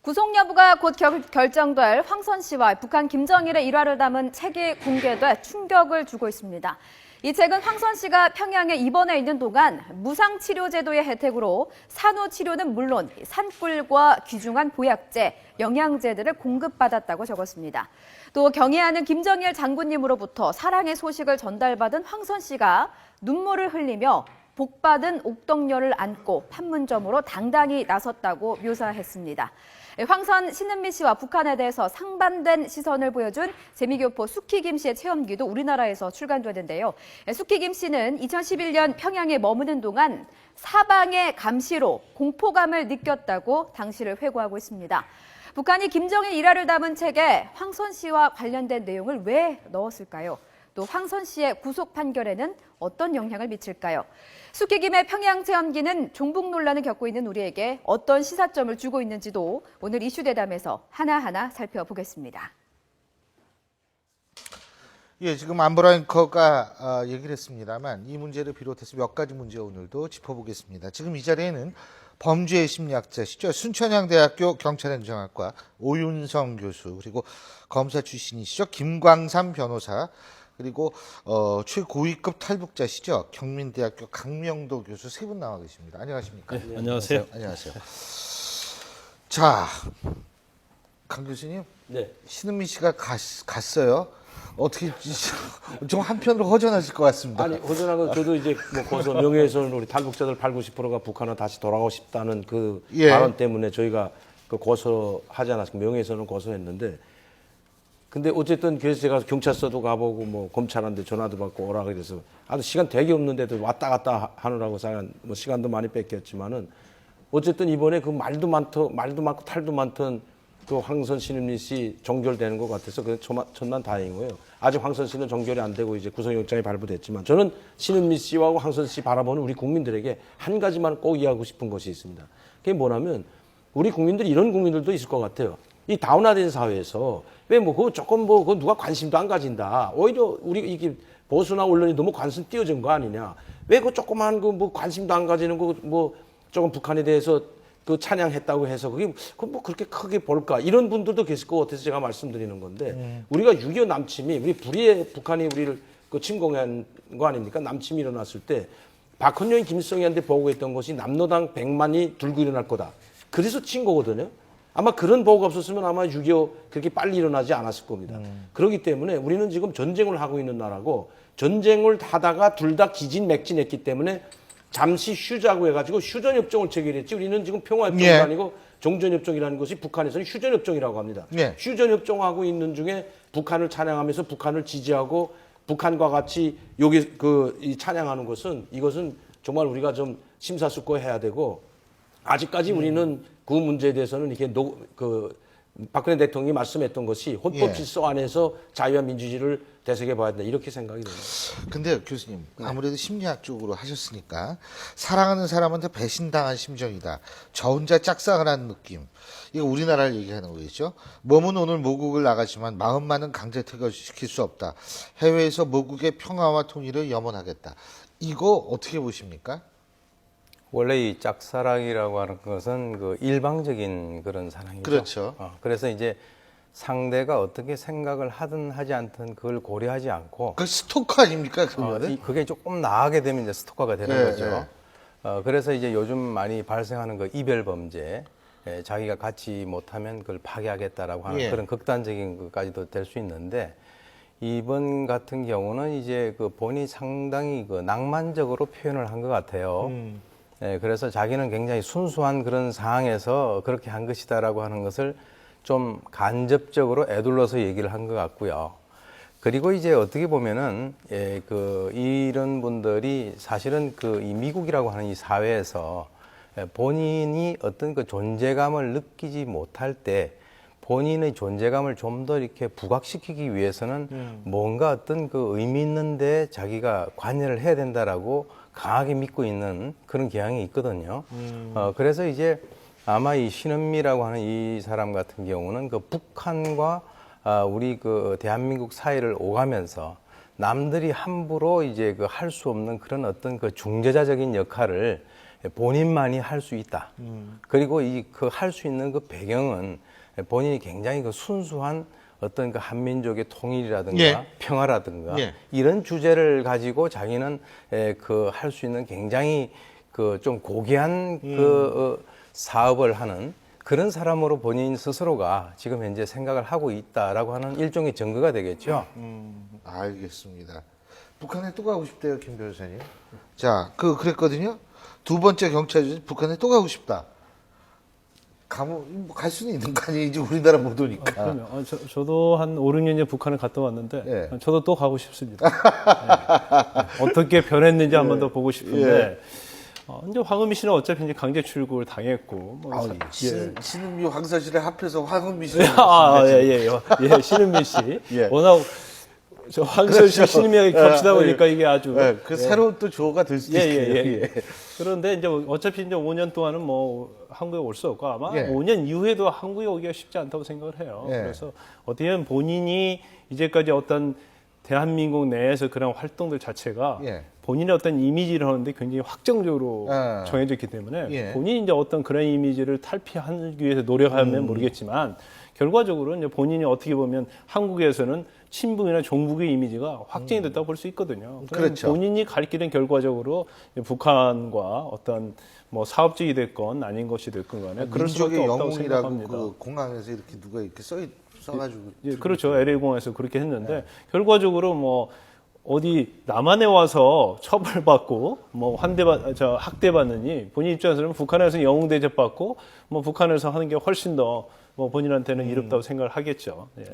구속 여부가 곧 결정될 황선 씨와 북한 김정일의 일화를 담은 책이 공개돼 충격을 주고 있습니다. 이 책은 황선 씨가 평양에 입원해 있는 동안 무상치료제도의 혜택으로 산후치료는 물론 산꿀과 귀중한 보약제, 영양제들을 공급받았다고 적었습니다. 또 경애하는 김정일 장군님으로부터 사랑의 소식을 전달받은 황선 씨가 눈물을 흘리며 복받은 옥동열을 안고 판문점으로 당당히 나섰다고 묘사했습니다. 황선 신은미 씨와 북한에 대해서 상반된 시선을 보여준 재미교포 수키 김 씨의 체험기도 우리나라에서 출간되는데요. 수키 김 씨는 2011년 평양에 머무는 동안 사방의 감시로 공포감을 느꼈다고 당시를 회고하고 있습니다. 북한이 김정일 일화를 담은 책에 황선 씨와 관련된 내용을 왜 넣었을까요? 또 황선 씨의 구속 판결에는 어떤 영향을 미칠까요? 수키김의 평양 체험기는 종북 논란을 겪고 있는 우리에게 어떤 시사점을 주고 있는지도 오늘 이슈대담에서 하나하나 살펴보겠습니다. 예, 지금 안보라 앵커가 얘기를 했습니다만 이 문제를 비롯해서 몇 가지 문제 오늘도 짚어보겠습니다. 지금 이 자리에는 범죄 심리학자시죠. 순천향대학교 경찰행정학과 오윤성 교수, 그리고 검사 출신이시죠. 김광삼 변호사, 그리고 최고위급 탈북자시죠. 경민대학교 강명도 교수 세 분 나와 계십니다. 안녕하십니까? 네, 안녕하세요. 안녕하세요. 자, 강 교수님, 네. 신은미 씨가 갔어요. 어떻게 좀 한편으로 허전하실 것 같습니다. 아니 허전한 건 저도 이제 뭐 고소 명예훼손 우리 탈북자들 80~90%가 북한으로 다시 돌아가고 싶다는 그 발언 때문에 저희가 그 고소하지 않았습니까? 명예훼손을 고소했는데. 근데 어쨌든 그래서 제가 경찰서도 가보고 뭐 검찰한테 전화도 받고 오라 그래서 아주 시간 되게 없는데도 왔다 갔다 하느라고 뭐 시간도 많이 뺏겼지만은 어쨌든 이번에 그 말도 많고 탈도 많던 그 황선 신은미 씨 종결되는 것 같아서 그 천만 다행인 거예요. 아직 황선 씨는 종결이 안 되고 이제 구속영장이 발부됐지만 저는 신은미 씨와 황선 씨 바라보는 우리 국민들에게 한 가지만 꼭 이해하고 싶은 것이 있습니다. 그게 뭐냐면 우리 국민들이 이런 국민들도 있을 것 같아요. 이 다운화된 사회에서 왜 뭐 그거 조금 뭐 그거 누가 관심도 안 가진다. 오히려 우리 이게 보수나 언론이 너무 관심 띄어진 거 아니냐. 왜 그 조그만 그 뭐 관심도 안 가지는 거 뭐 조금 북한에 대해서 그 찬양했다고 해서 그게 뭐 그렇게 크게 볼까 이런 분들도 계실 것 같아서 제가 말씀드리는 건데 우리가 6.25 남침이 우리 불의의 북한이 우리를 그 침공한 거 아닙니까? 남침이 일어났을 때 박헌영이 김일성이한테 보고했던 것이 남로당 100만이 들고 일어날 거다. 그래서 친 거거든요. 아마 그런 보고가 없었으면 아마 6.25 그렇게 빨리 일어나지 않았을 겁니다. 그렇기 때문에 우리는 지금 전쟁을 하고 있는 나라고 전쟁을 하다가 둘 다 기진맥진했기 때문에 잠시 쉬자고 해가지고 휴전협정을 체결했지. 우리는 지금 평화협정이 아니고 종전협정이라는 것이 북한에서는 휴전협정이라고 합니다. 휴전협정하고 있는 중에 북한을 찬양하면서 북한을 지지하고 북한과 같이 여기 이 찬양하는 것은 이것은 정말 우리가 좀 심사숙고해야 되고 아직까지 우리는 그 문제에 대해서는 이렇게 박근혜 대통령이 말씀했던 것이 헌법 질서 안에서 자유와 민주주의를 되새겨 봐야 된다 이렇게 생각이 됩니다. 근데 교수님 아무래도 심리학 쪽으로 하셨으니까 사랑하는 사람한테 배신당한 심정이다. 저 혼자 짝상을 하는 느낌. 이거 우리나라를 얘기하는 거겠죠. 몸은 오늘 모국을 나가지만 마음만은 강제 퇴거시킬 수 없다. 해외에서 모국의 평화와 통일을 염원하겠다. 이거 어떻게 보십니까? 원래 이 짝사랑이라고 하는 것은 그 일방적인 그런 사랑이죠. 그렇죠. 그래서 이제 상대가 어떻게 생각을 하든 하지 않든 그걸 고려하지 않고. 그 스토커 아닙니까, 그거는? 그게 조금 나아게 되면 이제 스토커가 되는 거죠. 그래서 이제 요즘 많이 발생하는 그 이별 범죄, 자기가 갖지 못하면 그걸 파괴하겠다라고 하는 그런 극단적인 것까지도 될 수 있는데 이번 같은 경우는 이제 그 본인이 상당히 그 낭만적으로 표현을 한 것 같아요. 그래서 자기는 굉장히 순수한 그런 상황에서 그렇게 한 것이다라고 하는 것을 좀 간접적으로 애둘러서 얘기를 한 것 같고요. 그리고 이제 어떻게 보면은 이런 분들이 사실은 이 미국이라고 하는 이 사회에서 본인이 어떤 그 존재감을 느끼지 못할 때 본인의 존재감을 좀 더 이렇게 부각시키기 위해서는 뭔가 어떤 그 의미 있는데 자기가 관여를 해야 된다라고 강하게 믿고 있는 그런 경향이 있거든요. 그래서 이제 아마 이 신은미라고 하는 이 사람 같은 경우는 그 북한과 우리 그 대한민국 사이를 오가면서 남들이 함부로 이제 그 할 수 없는 그런 어떤 그 중재자적인 역할을 본인만이 할 수 있다. 그리고 이 그 할 수 있는 그 배경은 본인이 굉장히 그 순수한 어떤 그 한민족의 통일이라든가 예. 평화라든가 예. 이런 주제를 가지고 자기는 그 할 수 있는 굉장히 그 좀 고귀한 그 사업을 하는 그런 사람으로 본인 스스로가 지금 현재 생각을 하고 있다라고 하는 일종의 증거가 되겠죠. 알겠습니다. 북한에 또 가고 싶대요, 김 변호사님. 자, 그랬거든요. 두 번째 경찰이 북한에 또 가고 싶다. 가면 갈 수는 있는 거 아니에요? 이제 우리나라 못 오니까. 그러면 저도 한 5, 6년 전에 북한을 갔다 왔는데 예. 저도 또 가고 싶습니다. 예. 어떻게 변했는지 한 번 더 보고 싶은데 이제 황은미 씨는 어차피 이제 강제 출국을 당했고 뭐 신은미 황선실에 합해서 황은미 씨. 예, 신은미 씨 예. 워낙 저 황선 씨, 그렇죠. 신은미가 겹치다 보니까 이게 아주 그 새로운 또 조가 될 수도 있겠네요. 그런데 이제 어차피 이제 5년 동안은 뭐 한국에 올 수 없고 아마 예. 5년 이후에도 한국에 오기가 쉽지 않다고 생각을 해요. 예. 그래서 어떻게 보면 본인이 이제까지 어떤 대한민국 내에서 그런 활동들 자체가 예. 본인의 어떤 이미지를 하는데 굉장히 확정적으로 정해져 있기 때문에 예. 본인이 이제 어떤 그런 이미지를 탈피하기 위해서 노력하면 모르겠지만 결과적으로 이제 본인이 어떻게 보면 한국에서는 친북이나 종북의 이미지가 확정이 됐다고 볼 수 있거든요. 그렇죠. 본인이 갈 길은 결과적으로 북한과 어떤 뭐 사업적이 됐건 아닌 것이 됐건 간에 그럴 수밖에 민족의 없다고 영웅이라고 생각합니다. 그 공항에서 이렇게 누가 이렇게 써가지고. 예, 그렇죠. LA 공항에서 그렇게 했는데 결과적으로 뭐 어디 남한에 와서 처벌받고 뭐 학대받느니 본인 입장에서는 북한에서 영웅 대접받고 뭐 북한에서 하는 게 훨씬 더 뭐 본인한테는 이롭다고 생각을 하겠죠. 예.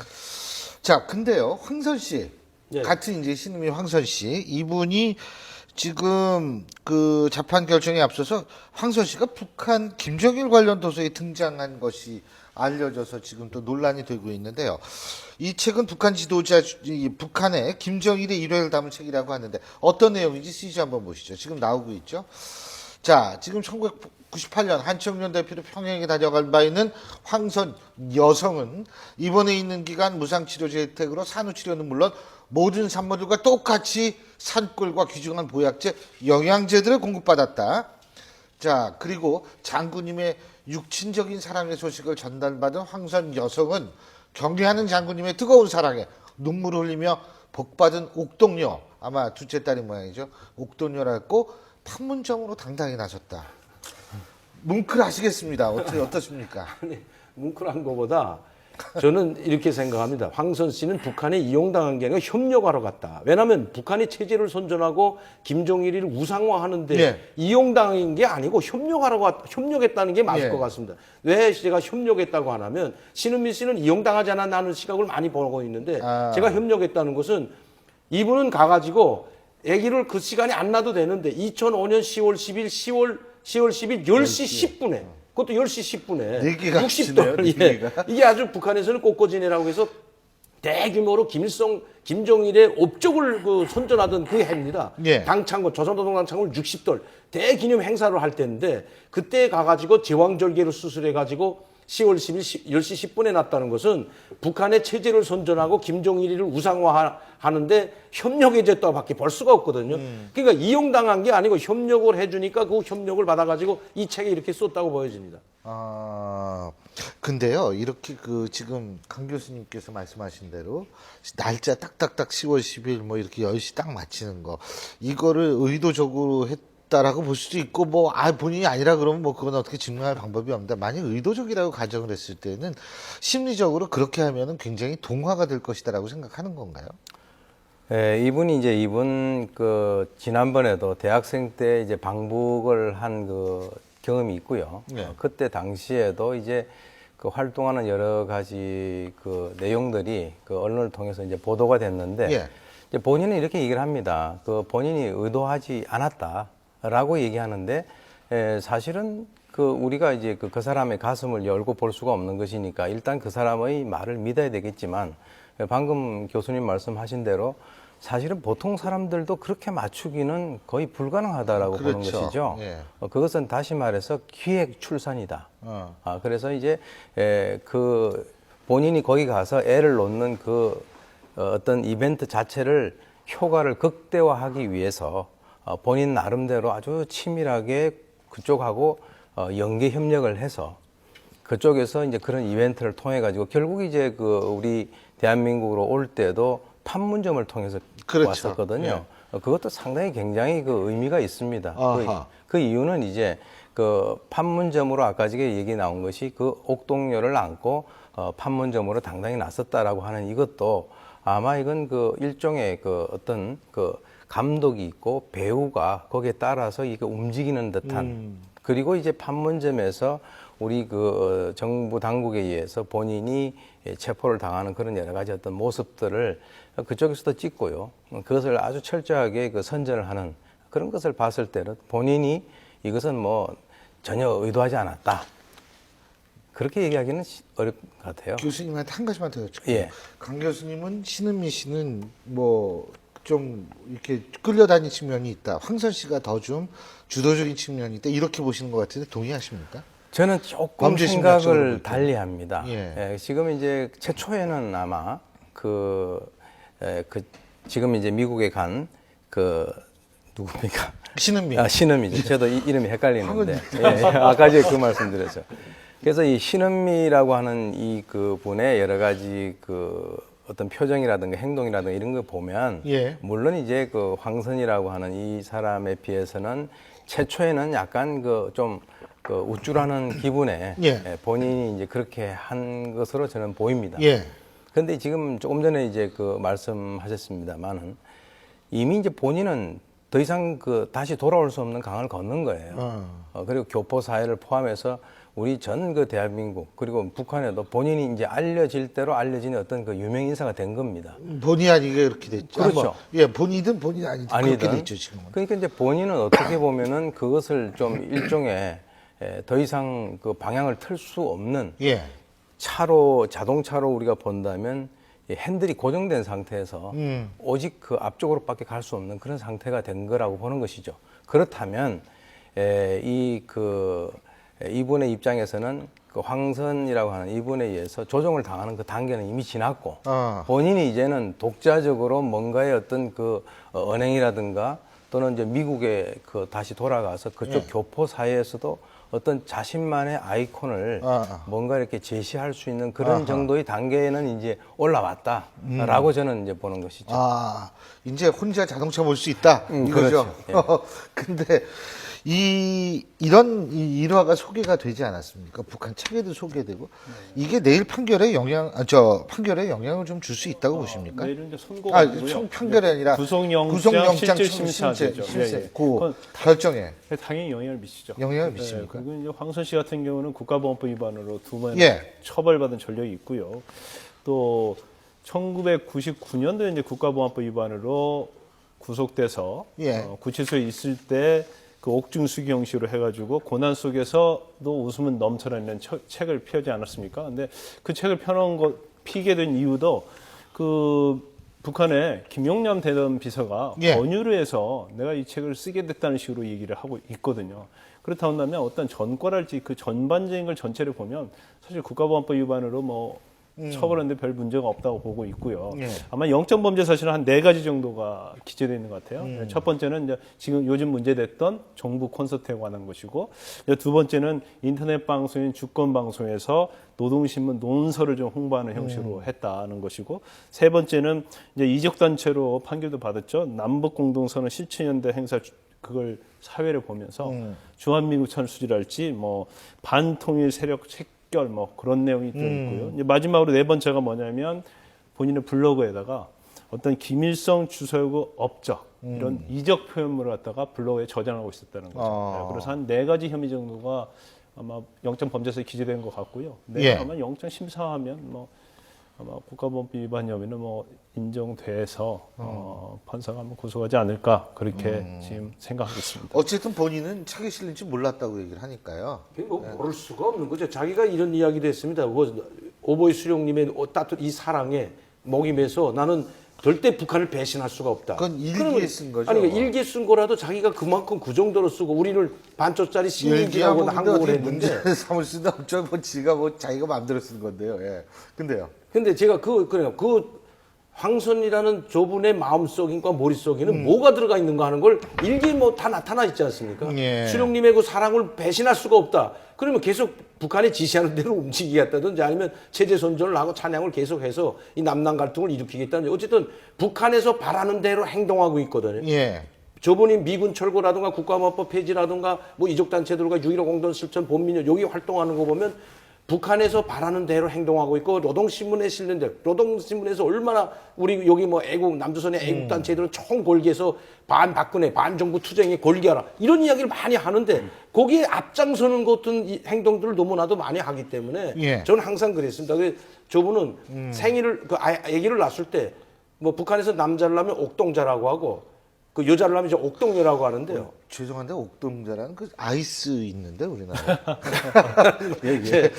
자, 근데요, 황선 씨. 예. 같은 이제 신은미 황선 씨. 이분이 지금 그 재판 결정에 앞서서 황선 씨가 북한 김정일 관련 도서에 등장한 것이 알려져서 지금 또 논란이 되고 있는데요. 이 책은 북한 지도자, 북한의 김정일의 일화를 담은 책이라고 하는데 어떤 내용인지 CG 한번 보시죠. 지금 나오고 있죠. 자, 지금 1998년 한청년 대표로 평양에 다녀간 바 있는 황선 여성은 입원해 있는 기간 무상치료제 혜택으로 산후치료는 물론 모든 산모들과 똑같이 산꿀과 귀중한 보약제, 영양제들을 공급받았다. 자, 그리고 장군님의 육친적인 사랑의 소식을 전달받은 황선 여성은 경례하는 장군님의 뜨거운 사랑에 눈물을 흘리며 복받은 옥동요, 아마 둘째 딸인 모양이죠. 옥동요라고 판문점으로 당당히 나섰다. 뭉클하시겠습니다. 어떻습니까? 아니, 뭉클한 것보다 저는 이렇게 생각합니다. 황선 씨는 북한에 이용당한 게 아니라 협력하러 갔다. 왜냐하면 북한이 체제를 선전하고 김정일을 우상화하는데 예. 이용당한 게 아니고 협력했다는 게 맞을 예. 것 같습니다. 왜 제가 협력했다고 하냐면 신은미 씨는 이용당하지 않았나는 시각을 많이 보고 있는데 제가 협력했다는 것은 이분은 가가지고 아기를 그 시간에 안 놔도 되는데 2005년 10월 10일 10월 10일 10시 10분에 그것도 10시 10분에 얘기가 60돌. 얘기가. 이게 아주 북한에서는 꽃꽂이네라고 해서 대규모로 김정일의 업적을 선전하던 그 해입니다. 예. 당창고, 조선노동 당창고를 60돌 대기념 행사를 할 때인데 그때 가가지고 제왕절개를 수술해가지고 10월 10일 10시 10분에 났다는 것은 북한의 체제를 선전하고 김정일을 우상화하는데 협력해줬다고밖에 볼 수가 없거든요. 그러니까 이용당한 게 아니고 협력을 해주니까 그 협력을 받아가지고 이 책에 이렇게 썼다고 보여집니다. 근데요, 이렇게 지금 강 교수님께서 말씀하신 대로 날짜 딱딱딱 10월 10일 뭐 이렇게 10시 딱 맞히는 거, 이거를 의도적으로 했다라고 볼 수도 있고, 본인이 아니라 그러면 그건 어떻게 증명할 방법이 없는데, 만약 의도적이라고 가정을 했을 때는 심리적으로 그렇게 하면은 굉장히 동화가 될 것이다라고 생각하는 건가요? 예, 이분 지난번에도 대학생 때 이제 방북을 한 경험이 있고요. 네. 그때 당시에도 이제 활동하는 여러 가지 내용들이 언론을 통해서 이제 보도가 됐는데, 예. 이제 본인은 이렇게 얘기를 합니다. 본인이 의도하지 않았다라고 얘기하는데, 사실은 우리가 이제 그 사람의 가슴을 열고 볼 수가 없는 것이니까 일단 그 사람의 말을 믿어야 되겠지만, 방금 교수님 말씀하신 대로 사실은 보통 사람들도 그렇게 맞추기는 거의 불가능하다라고 보는 그렇죠. 것이죠. 예. 그것은 다시 말해서 기획 출산이다. 그래서 이제 본인이 거기 가서 애를 놓는 어떤 이벤트 자체를 효과를 극대화하기 위해서 본인 나름대로 아주 치밀하게 그쪽하고 연계 협력을 해서 그쪽에서 이제 그런 이벤트를 통해 가지고 결국 이제 그 우리 대한민국으로 올 때도 판문점을 통해서 그렇죠. 왔었거든요. 그것도 상당히 굉장히 그 의미가 있습니다. 아하. 그 이유는 이제 그 판문점으로 아까 전에 얘기 나온 것이 그 옥동료를 안고 판문점으로 당당히 나섰다라고 하는 이것도 아마 이건 그 일종의 그 어떤 그 감독이 있고 배우가 거기에 따라서 이게 움직이는 듯한 그리고 이제 판문점에서 우리 그 정부 당국에 의해서 본인이 체포를 당하는 그런 여러 가지 어떤 모습들을 그쪽에서도 찍고요. 그것을 아주 철저하게 그 선전을 하는 그런 것을 봤을 때는 본인이 이것은 뭐 전혀 의도하지 않았다. 그렇게 얘기하기는 어려울 것 같아요. 교수님한테 한 가지만 더 여쭤볼게요. 예. 강 교수님은 신은미 씨는 뭐 좀 이렇게 끌려다니는 측면이 있다. 황선 씨가 더 좀 주도적인 측면이 있다. 이렇게 보시는 것 같은데 동의하십니까? 저는 조금 범죄 심리학적으로 볼 생각을 때. 달리합니다. 예. 지금 이제 최초에는 아마 지금 이제 미국에 간 누굽니까? 신은미. 신은미죠. 저도 이름이 헷갈리는데 아까 제가 그 말씀드렸죠. 그래서 이 신은미라고 하는 이 그분의 여러 가지 그 어떤 표정이라든가 행동이라든가 이런 거 보면 예. 물론 이제 그 황선이라고 하는 이 사람에 비해서는 최초에는 약간 좀 우쭐하는 기분에 예. 본인이 이제 그렇게 한 것으로 저는 보입니다. 예. 그런데 지금 조금 전에 이제 그 말씀하셨습니다만은 이미 이제 본인은 더 이상 다시 돌아올 수 없는 강을 건넌 거예요. 그리고 교포 사회를 포함해서 우리 전 대한민국 그리고 북한에도 본인이 이제 알려질 대로 알려진 어떤 그 유명 인사가 된 겁니다. 본의 아니게 그렇게 됐죠. 그렇죠. 예, 본이든 본인 아니든 그렇게 됐죠 지금은. 그러니까 이제 본인은 어떻게 보면은 그것을 좀 일종의 더 이상 그 방향을 틀 수 없는 예. 자동차로 우리가 본다면 이 핸들이 고정된 상태에서 오직 그 앞쪽으로밖에 갈 수 없는 그런 상태가 된 거라고 보는 것이죠. 그렇다면 이분의 입장에서는 그 황선이라고 하는 이분에 의해서 조종을 당하는 그 단계는 이미 지났고 본인이 이제는 독자적으로 뭔가의 어떤 언행이라든가 또는 이제 미국에 다시 돌아가서 그쪽 교포 사회에서도 어떤 자신만의 아이콘을 뭔가 이렇게 제시할 수 있는 그런 정도의 단계에는 이제 올라왔다라고 저는 이제 보는 것이죠. 이제 혼자 자동차 몰 수 있다 이거죠. 그렇죠. 근데 이런 일화가 소개가 되지 않았습니까? 북한 책에도 소개되고 이게 내일 판결에 영향을 좀 줄 수 있다고 보십니까? 내일은 이제 선고가 아니고요. 판결이 아니라 구속영장 실질심사죠. 예. 그 결정에 당연히 영향을 미치죠. 영향을 미칩니까? 그리고 이제 황선 씨 같은 경우는 국가보안법 위반으로 2번 처벌받은 전력이 있고요. 또 1999년도에 이제 국가보안법 위반으로 구속돼서 구치소에 있을 때 그 옥중수기 형식으로 해가지고 고난 속에서도 웃음은 넘쳐나는 책을 펴지 않았습니까? 근데 그 책을 피게 된 이유도 북한의 김용남 대전 비서가 권유를 해서 내가 이 책을 쓰게 됐다는 식으로 얘기를 하고 있거든요. 그렇다 한다면 어떤 전과랄지 그 전반적인 걸 전체를 보면 사실 국가보안법 위반으로 처벌하는데 별 문제가 없다고 보고 있고요. 아마 영적 범죄 사실은 한 4가지 정도가 기재되어 있는 것 같아요. 첫 번째는 이제 지금 요즘 문제됐던 정부 콘서트에 관한 것이고, 두 번째는 인터넷 방송인 주권 방송에서 노동신문 논설을 좀 홍보하는 형식으로 했다는 것이고, 세 번째는 이제 이적 단체로 판결도 받았죠. 남북 공동선언 실천연대 행사 그걸 사회를 보면서 주한미군 철수지랄지 반통일 세력 책결 그런 내용이 들어있고요. 이제 마지막으로 네 번째가 뭐냐면 본인의 블로그에다가 어떤 김일성 주석의 업적 이런 이적 표현물을 갖다가 블로그에 저장하고 있었다는 거죠. 그래서 한 4가지 혐의 정도가 아마 영장 범죄서에 기재된 것 같고요. 아마 영장 심사하면 아마 국가보안법 위반 혐의는 인정돼서 판사가 한번 고소하지 않을까 그렇게 지금 생각하고 있습니다. 어쨌든 본인은 책에 실린지 몰랐다고 얘기를 하니까요. 모를 수가 없는 거죠. 자기가 이런 이야기도 했습니다. 오보이 수령님의 이 사랑에 목이 메서 나는 절대 북한을 배신할 수가 없다. 그건 일기에 쓴 거죠. 아니, 그러니까 일기에 쓴 거라도 자기가 그만큼 그 정도로 쓰고 우리를 반쪽짜리 신문지라고 한국을 했는데 문제를 삼을 수는 없죠. 지가 자기가 마음대로 쓴 건데요. 근데요. 근데 제가 황선이라는 저분의 마음속인과 머릿속에는 뭐가 들어가 있는가 하는 걸 일기 뭐 다 나타나 있지 않습니까? 예. 수령님의 그 사랑을 배신할 수가 없다. 그러면 계속 북한이 지시하는 대로 움직이겠다든지 아니면 체제 선전을 하고 찬양을 계속해서 이 남남 갈등을 일으키겠다든지 어쨌든 북한에서 바라는 대로 행동하고 있거든요. 예. 저분이 미군 철거라든가 국가마법 폐지라든가 뭐 이족단체들과 6.15 공동 실천 본민요 여기 활동하는 거 보면 북한에서 바라는 대로 행동하고 있고 노동신문에 실는 대로 노동신문에서 얼마나 우리 여기 뭐 애국 남조선의 애국단체들은 총 골기해서 반박근혜 반정부 투쟁에 골기하라 이런 이야기를 많이 하는데 거기에 앞장서는 것든 이 행동들을 너무나도 많이 하기 때문에 예. 저는 항상 그랬습니다. 그래서 저분은 생일을 아기를 낳았을 때 뭐 북한에서 남자를 낳으면 옥동자라고 하고 그 여자를 낳으면 이제 옥동녀라고 하는데요. 죄송한데 옥동자라는 그 아이스 있는데 우리나라에. 예.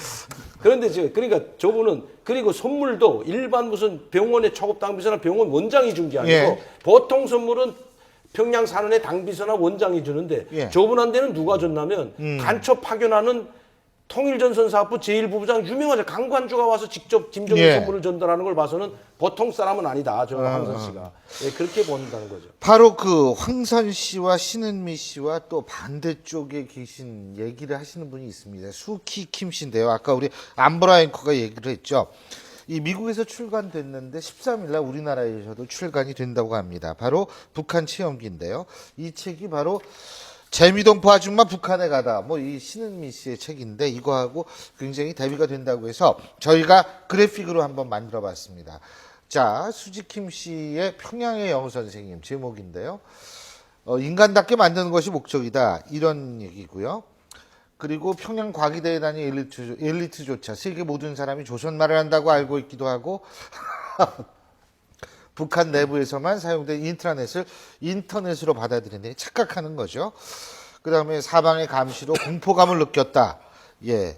그런데 그러니까 저분은 그리고 선물도 일반 무슨 병원의 초급 당비서나 병원 원장이 준 게 아니고 예. 보통 선물은 평양 사는의 당비서나 원장이 주는데 예. 저분한테는 누가 줬냐면 간첩 파견하는 통일전선사업부 제1부부장 유명하죠. 강관주가 와서 직접 김정일 예. 선물을 전달하는 걸 봐서는 보통 사람은 아니다. 저 황선 씨가. 예, 그렇게 본다는 거죠. 바로 그 황선 씨와 신은미 씨와 또 반대쪽에 계신 얘기를 하시는 분이 있습니다. 수키 킴 씨인데요. 아까 우리 안보라 앵커가 얘기를 했죠. 이 미국에서 출간됐는데 13일 날 우리나라에서도 출간이 된다고 합니다. 바로 북한 체험기인데요. 이 책이 바로 재미동포 아줌마 북한에 가다 뭐 이 신은미 씨의 책인데 이거하고 굉장히 대비가 된다고 해서 저희가 그래픽으로 한번 만들어 봤습니다. 자, 수지킴 씨의 평양의 영어 선생님 제목인데요. 인간답게 만드는 것이 목적이다. 이런 얘기고요. 그리고 평양 과기대에 다니는 엘리트조차 세계 모든 사람이 조선말을 한다고 알고 있기도 하고 북한 내부에서만 사용된 인터넷으로 받아들이는 착각하는 거죠. 그 다음에 사방의 감시로 공포감을 느꼈다. 예.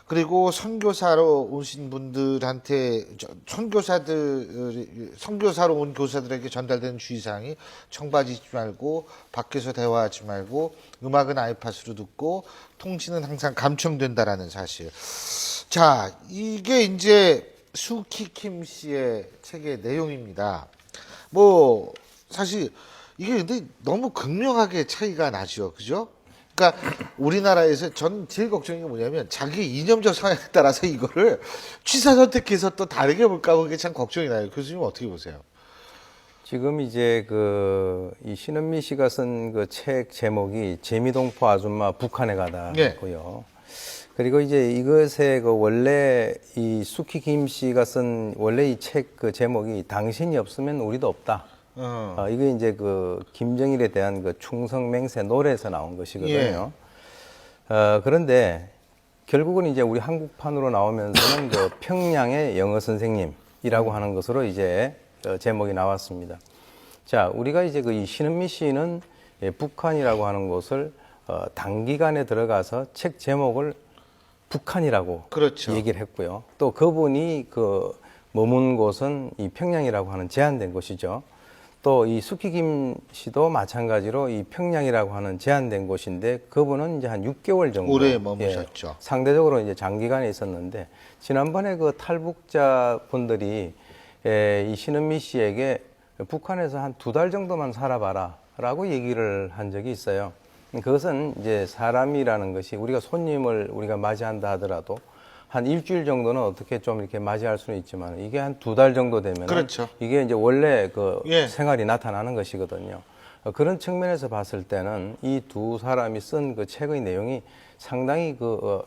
그리고 선교사로 오신 분들한테 선교사로 온 교사들에게 전달되는 주의사항이 청바지 입지 말고 밖에서 대화하지 말고 음악은 아이팟으로 듣고 통신은 항상 감청된다라는 사실. 자, 이게 이제 수키킴 씨의 책의 내용입니다. 뭐 사실 이게 근데 너무 극명하게 차이가 나죠, 그죠? 그러니까 우리나라에서 전 제일 걱정인 게 뭐냐면 자기 이념적 성향에 따라서 이거를 취사 선택해서 또 다르게 볼까 그게 참 걱정이 나요. 교수님 어떻게 보세요? 지금 이제 이 신은미 씨가 쓴 그 책 제목이 재미동포 아줌마 북한에 가다고요. 그리고 이제 이것의 그 원래 이 수키 김 씨가 쓴 원래 이 책 그 제목이 당신이 없으면 우리도 없다. 이게 이제 그 김정일에 대한 그 충성 맹세 노래에서 나온 것이거든요. 그런데 결국은 이제 우리 한국판으로 나오면서는 그 평양의 영어 선생님이라고 하는 것으로 이제 제목이 나왔습니다. 자, 우리가 이제 그 이 신은미 씨는 북한이라고 하는 곳을 단기간에 들어가서 책 제목을 북한이라고 그렇죠. 얘기를 했고요. 또 그분이 그 머문 곳은 이 평양이라고 하는 제한된 곳이죠. 또 이 수키김 씨도 마찬가지로 이 평양이라고 하는 제한된 곳인데 그분은 이제 한 6개월 정도 오래 머무셨죠. 상대적으로 이제 장기간에 있었는데 지난번에 그 탈북자 분들이 이 신은미 씨에게 북한에서 한 2달 정도만 살아봐라라고 얘기를 한 적이 있어요. 그것은 이제 사람이라는 것이 우리가 손님을 우리가 맞이한다 하더라도 한 일주일 정도는 어떻게 좀 이렇게 맞이할 수는 있지만 이게 한 2달 정도 되면 그렇죠. 이게 이제 원래 그 예. 생활이 나타나는 것이거든요. 그런 측면에서 봤을 때는 이 두 사람이 쓴 그 책의 내용이 상당히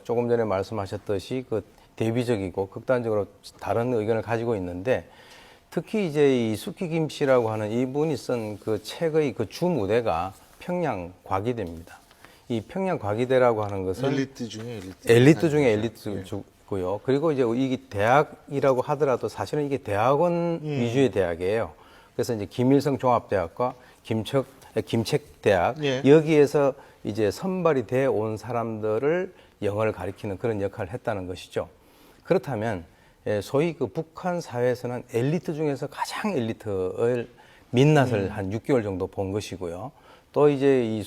조금 전에 말씀하셨듯이 그 대비적이고 극단적으로 다른 의견을 가지고 있는데 특히 이제 이 수키김 씨라고 하는 이분이 쓴 그 책의 그 주무대가 평양 과기대입니다. 이 평양 과기대라고 하는 것은 엘리트 중에 엘리트고요. 그리고 이제 이게 대학이라고 하더라도 사실은 이게 대학원 위주의 대학이에요. 그래서 이제 김일성 종합대학과 김책대학 예. 여기에서 이제 선발이 돼 온 사람들을 영어를 가리키는 그런 역할을 했다는 것이죠. 그렇다면 소위 그 북한 사회에서는 엘리트 중에서 가장 엘리트의 민낯을 한 6개월 정도 본 것이고요. 또 이제 이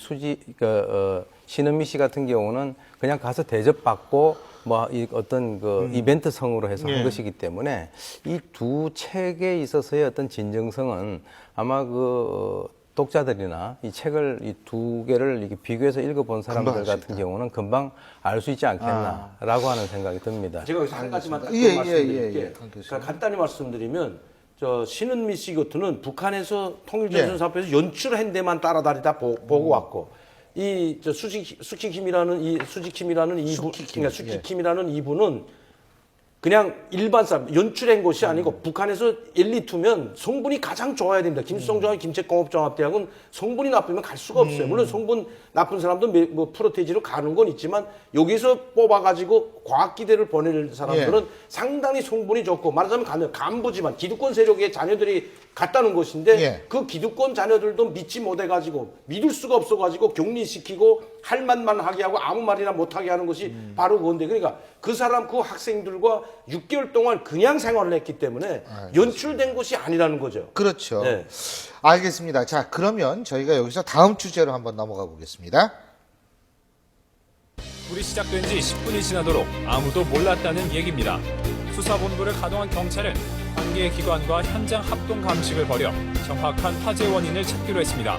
신은미 씨 같은 경우는 그냥 가서 대접받고 뭐 어떤 그 이벤트성으로 해서 한 것이기 때문에 이 두 책에 있어서의 어떤 진정성은 아마 그 독자들이나 이 책을 이 두 개를 이렇게 비교해서 읽어본 사람들 같은 경우는 금방 알 수 있지 않겠나라고 하는 생각이 듭니다. 제가 여기서 한 가지만 딱 예, 말씀드릴게요. 예. 그러니까 간단히 말씀드리면 저 신은미 씨 같은 북한에서 통일전선 사업에서 연출한 데만 따라다니다 보고 왔고 이 저 수키킴이라는 이분 그러니까 수키킴이라는 이분은 그냥 일반 사람 연출한 것이 아니고 북한에서 1, 2투면 성분이 가장 좋아야 됩니다. 김수성종합 김책공업종합대학은 성분이 나쁘면 갈 수가 없어요. 물론 성분 나쁜 사람도 뭐 프로테지로 가는 건 있지만 여기서 뽑아가지고 과학기대를 보낼 사람들은 상당히 성분이 좋고 말하자면 간부지만 기득권 세력의 자녀들이 갔다는 것인데 그 기득권 자녀들도 믿지 못해가지고 믿을 수가 없어가지고 격리시키고 할 말만 하게 하고 아무 말이나 못하게 하는 것이 바로 그건데 그러니까 그 사람 그 학생들과 6개월 동안 그냥 생활을 했기 때문에 연출된 것이 아니라는 거죠. 그렇죠. 네. 알겠습니다. 자, 그러면 저희가 여기서 다음 주제로 한번 넘어가 보겠습니다. 불이 시작된 지 10분이 지나도록 아무도 몰랐다는 얘기입니다. 수사본부를 가동한 경찰은 관계 기관과 현장 합동 감식을 벌여 정확한 화재 원인을 찾기로 했습니다.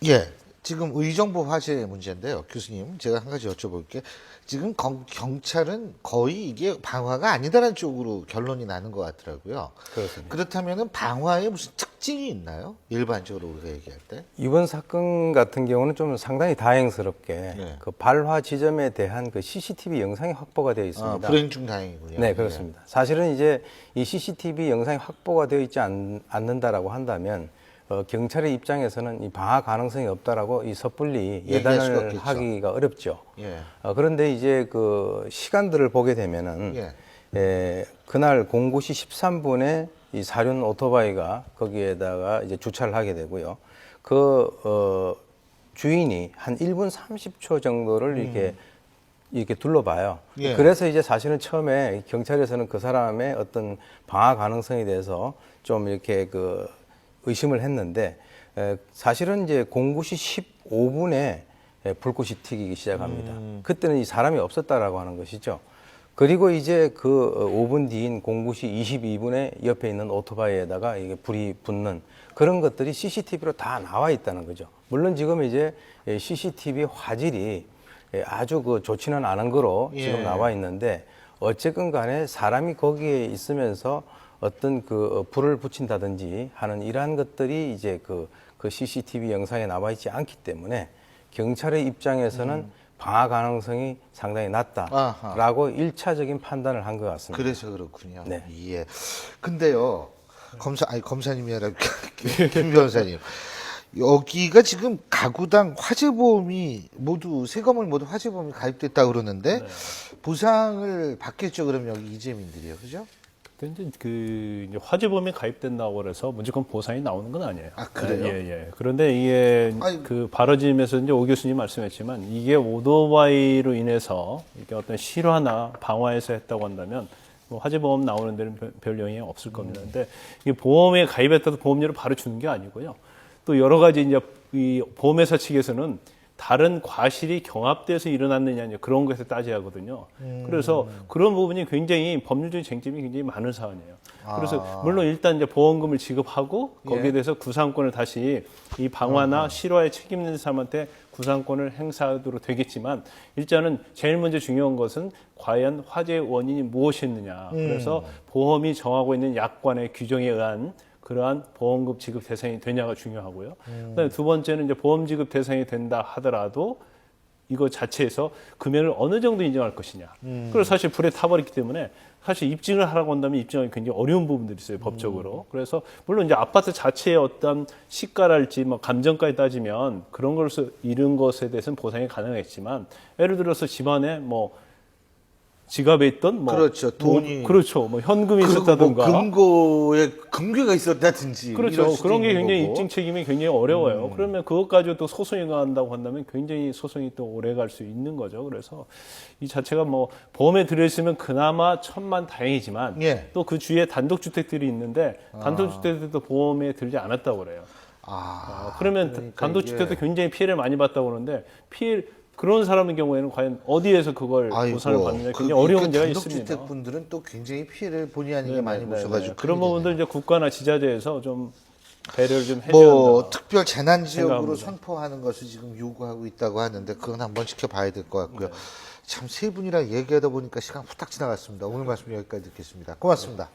예, 지금 의정부 화재 문제인데요. 교수님, 제가 한 가지 여쭤볼게요. 지금 경찰은 거의 이게 방화가 아니다라는 쪽으로 결론이 나는 것 같더라고요. 그렇습니다. 그렇다면 방화에 무슨 특징이 있나요? 일반적으로 우리가 얘기할 때? 이번 사건 같은 경우는 좀 상당히 다행스럽게 그 발화 지점에 대한 그 CCTV 영상이 확보가 되어 있습니다. 불행 중 다행이군요. 네, 그렇습니다. 사실은 이제 이 CCTV 영상이 확보가 되어 있지 않는다라고 한다면 경찰의 입장에서는 이 방화 가능성이 없다라고 이 섣불리 예단을 하기가 어렵죠. 예. 그런데 이제 그 시간들을 보게 되면은 그날 09시 13분에 이 사륜 오토바이가 거기에다가 이제 주차를 하게 되고요. 주인이 한 1분 30초 정도를 이렇게 둘러봐요. 그래서 이제 사실은 처음에 경찰에서는 그 사람의 어떤 방화 가능성에 대해서 좀 이렇게 의심을 했는데 사실은 이제 09시 15분에 불꽃이 튀기기 시작합니다. 그때는 이 사람이 없었다라고 하는 것이죠. 그리고 이제 그 5분 뒤인 09시 22분에 옆에 있는 오토바이에다가 이게 불이 붙는 그런 것들이 CCTV로 다 나와 있다는 거죠. 물론 지금 이제 CCTV 화질이 아주 좋지는 않은 거로 지금 나와 있는데 어쨌건 간에 사람이 거기에 있으면서 어떤 불을 붙인다든지 하는 이러한 것들이 이제 그 CCTV 영상에 나와 있지 않기 때문에 경찰의 입장에서는 방화 가능성이 상당히 낮다라고 일차적인 판단을 한 것 같습니다. 그래서 그렇군요. 네. 예. 근데요, 검사님이 아니라 김 변호사님. 여기가 지금 가구당 화재보험이 세금을 모두 화재보험이 가입됐다 그러는데 보상을 받겠죠. 그럼 여기 이재민들이요, 그죠? 근데 이제 화재보험에 가입된다고 그래서 무조건 보상이 나오는 건 아니에요. 아, 그래요? 예. 그런데 이게 아니, 발화짐에서 이제 오 교수님 말씀했지만 이게 오토바이로 인해서 이게 어떤 실화나 방화에서 했다고 한다면 뭐 화재보험 나오는 데는 별 영향이 없을 겁니다. 근데 이게 보험에 가입했다고 보험료를 바로 주는 게 아니고요. 또 여러 가지 이제 이 보험회사 측에서는 다른 과실이 경합돼서 일어났느냐 그런 것에 따져야 하거든요. 그래서 그런 부분이 굉장히 법률적인 쟁점이 굉장히 많은 사안이에요. 그래서 물론 일단 이제 보험금을 지급하고 거기에 대해서 구상권을 다시 이 방화나 실화에 책임 있는 사람한테 구상권을 행사하도록 되겠지만 일단은 제일 먼저 중요한 것은 과연 화재 원인이 무엇이었느냐. 그래서 보험이 정하고 있는 약관의 규정에 의한 그러한 보험금 지급 대상이 되냐가 중요하고요. 그다음에 두 번째는 이제 보험 지급 대상이 된다 하더라도 이거 자체에서 금액을 어느 정도 인정할 것이냐. 그래서 사실 불에 타버렸기 때문에 사실 입증을 하라고 한다면 입증하기 굉장히 어려운 부분들이 있어요, 법적으로. 그래서 물론 이제 아파트 자체의 어떤 시가랄지 뭐 감정까지 따지면 그런 것을 잃은 것에 대해서는 보상이 가능했지만 예를 들어서 집안에 뭐 지갑에 있던 그렇죠. 돈이 그렇죠. 뭐 현금이 있었다든가 금고에 금괴가 있었다든지 그렇죠. 그런 게 굉장히 입증 책임이 굉장히 어려워요. 그러면 그것 가지고 또 소송이 간다고 한다면 굉장히 소송이 또 오래 갈 수 있는 거죠. 그래서 이 자체가 뭐 보험에 들어있으면 그나마 천만 다행이지만 또 그 주위에 단독주택들이 있는데 단독주택들도 보험에 들지 않았다고 그래요. 그러면 그러니까 단독주택도 굉장히 피해를 많이 봤다고 그러는데 그런 사람의 경우에는 과연 어디에서 그걸 보상을 받느냐 굉장히 어려운 문제가 있습니다. 단독주택분들은 또 굉장히 피해를 본의 아니게 많이 보셔가지고 그런 부분들 이제 국가나 지자체에서 좀 배려를 좀 해줘야 뭐 한다. 특별 재난 지역으로 생각합니다. 선포하는 것을 지금 요구하고 있다고 하는데 그건 한번 지켜봐야 될 것 같고요. 참 세 분이랑 얘기하다 보니까 시간 후딱 지나갔습니다. 오늘 말씀 여기까지 듣겠습니다. 고맙습니다.